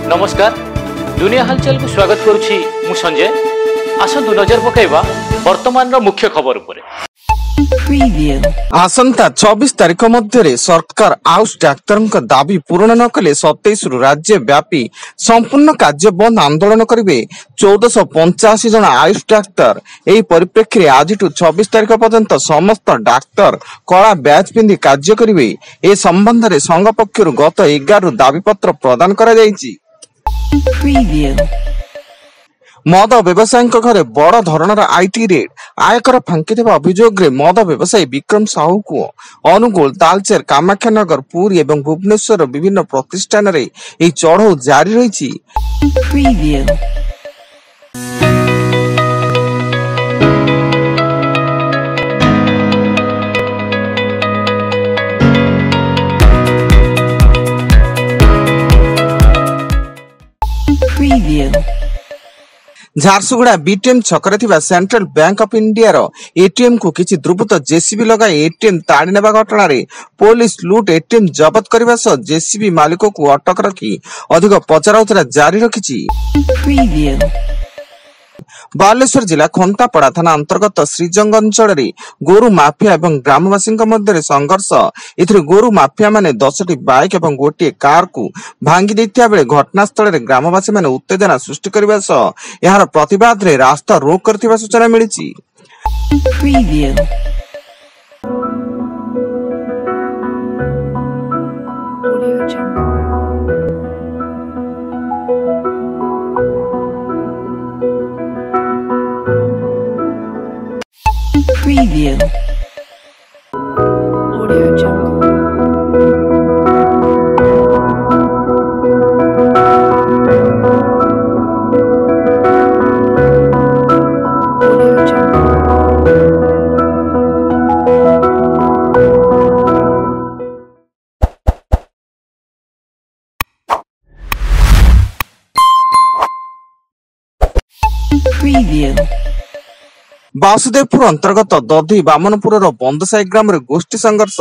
नमस्कार दुनिया हालचाल को स्वागत करुछि मु संजय। आसंतु नजर पकाइबा वर्तमान रो मुख्य खबर उपरे। आसंता 24 तारिख मध्य सरकार आयुष डाक्तर दाबी पूरण न कले 27 रु राज्य व्यापी संपूर्ण कार्य बंद आंदोलन करेंगे 1485 जन आयुष डाक्तर। एही परिप्रेक्षी आज 26 तारिख पर्यंत समस्त डाक्तर कला बैच पिंधि कार्य करेंगे। ए संबंध में संघ पक्षर गत 11 रु दाबी पत्र प्रदान करा जायछि। मद व्यवसायी घरे बड़ धरणर आईटी रेड आयकर फांकी अभियोग मद व्यवसायी विक्रम साहू को अनुगुल तालचेर कामाख्यानगर पुरी एवं भुवनेश्वर विभिन्न प्रतिष्ठान रे एही चढ़ऊ जारी रही। झारसुगुड़ा बीटीएम छकरे थिबा सेंट्रल बैंक ऑफ इंडिया रो एटीएम को किछि द्रुपद जेसीबी लगाई एटीएम ताड़ी नेबा घटना रे पुलिस लूट एटीएम जब्त करबा सह जेसीबी मालिक को अटक रखी अधिक पचराउतरा जारी रखिछि। बालेश्वर जिला खोंतापड़ा थाना अंतर्गत श्रीजंग अंचल गोरु माफिया एवं ग्रामवासी मध्य संघर्ष। एथिरे गोरु माफिया माने 10टी बाइक एवं गोटे कार को भांगी दैथिया बेले घटनास्थल रे ग्रामवासी माने उत्तेजना सृष्टि करबा सह यार प्रतिवाद रे रास्ता रोक करथिबा सूचना मिलिछि। Preview. Audio Jungle. Audio Jungle. Preview. Basudevpur अंतर्गत दधी बामनपुर बंदसाई ग्राम गोष्ठी संघर्ष।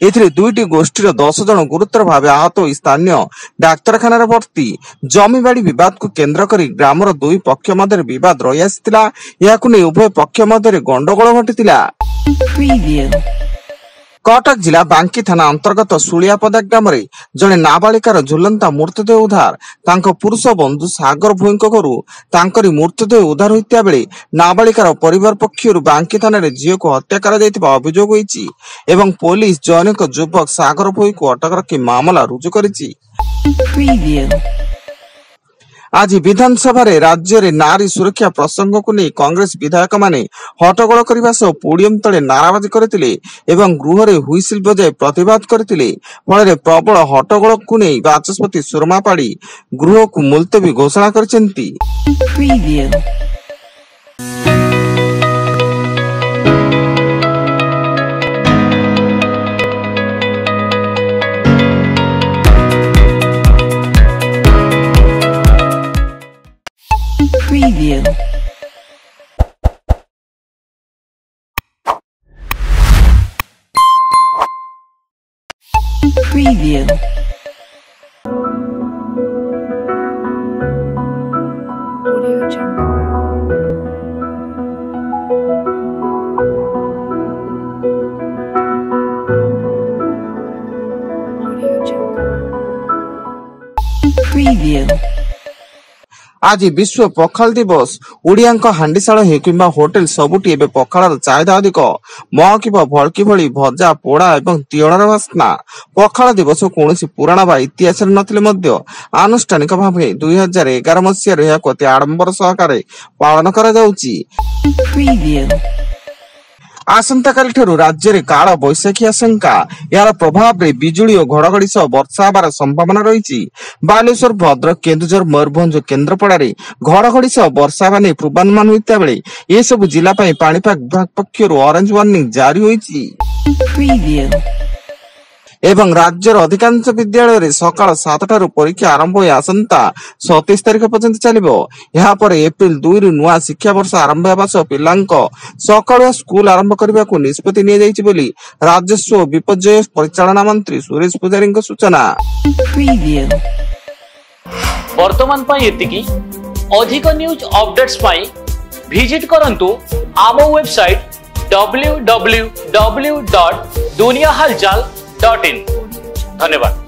एथिरे दुईटी गोष्ठी 10 जन गुरुतर भाव आहत हो स्थानीय डाक्तरखाना भर्ती। जमीबाड़ी विवाद को केंद्र करी ग्रामर दुई पक्ष मध्य विवाद रही आसिथिला। याकु नै उभय पक्ष मध्य गंडगोल घटिथिला। कटक जिला बांकी थाना अंतर्गत सुलियापदा ग्राम जड़े नाबालिकार झुलंता मृतदेह उद्धार। तांको पुरुष बंधु सागर भोई घरू तांकरी मृतदेह उद्धार होइतिया बेले नाबालिकार परिवार पक्षर बांकी थाना रे झील को हत्या करा जायतिबा अभियोग होइछि एवं पुलिस जैनिक युवक सागर भोई को अटक रखी मामला रुजु करिछि। आज विधानसभा रे राज्य रे नारी सुरक्षा प्रसंग को नहीं कांग्रेस विधायक माने हट्टगोल करने सह पोडियम तले नाराबाजी करथिले एवं गृह रे हुइसिल बजाय प्रतिवाद करथिले। फल प्रबल हट्टगोल को नहीं बाचस्पति सुरमा पाड़ी गृह को मुलतवी घोषणा करछन्ती। Preview. Preview. Audio Jungle. Audio Jungle. Preview. आज विश्व पखाल दिवस। ओडिया हांडीशाल हे किंबा होटेल सबुटी एबे पखालर चाहिदा अधिक। महकिब भड़की भली भजा पोड़ा एवं तियणर बास्ना। पखाल दिवस कौनसी पुराण बा इतिहास नथिले मध्य आनुष्ठानिक भावे 2011 मसीह यह अति आडंबर सहकारे पालन करा जाउची। आसंता काली ठारू राज्य रे काल बैशाखी आशंका। यार प्रभाव रे बिजुली और घड़घड़ी सह वर्षा होबार संभावना रही। बालेश्वर भद्रक केन्दुझर मयूरभंज केन्द्रापड़ा रे घड़घड़ी सह वर्षा होने पूर्वानुमान होता बेले ये सब जिला पाणीपाग विभाग पक्षर ऑरेंज वार्निंग जारी होइछि। एवं राज्यर अधिकांश विद्यालय रे सकाळ 7 ठारू परीक्षा आरंभ हो आसंता 27 तारिख पर्यंत चलिबो। यहाँ पर एप्रिल 2 रु नुआ शिक्षा वर्ष आरंभ हेबा सह पिलांक सकाळुआ स्कूल आरंभ करबा को निष्पत्ति निया जायछि बोली राजस्व और विपर्यय परिचालना मंत्री सुरेश पुजारी सूचना। वर्तमान पाई एतिकी अधिक न्यूज अपडेट्स पाई विजिट करंतु आम वेबसाइट www.duniyahalchal.in। धन्यवाद।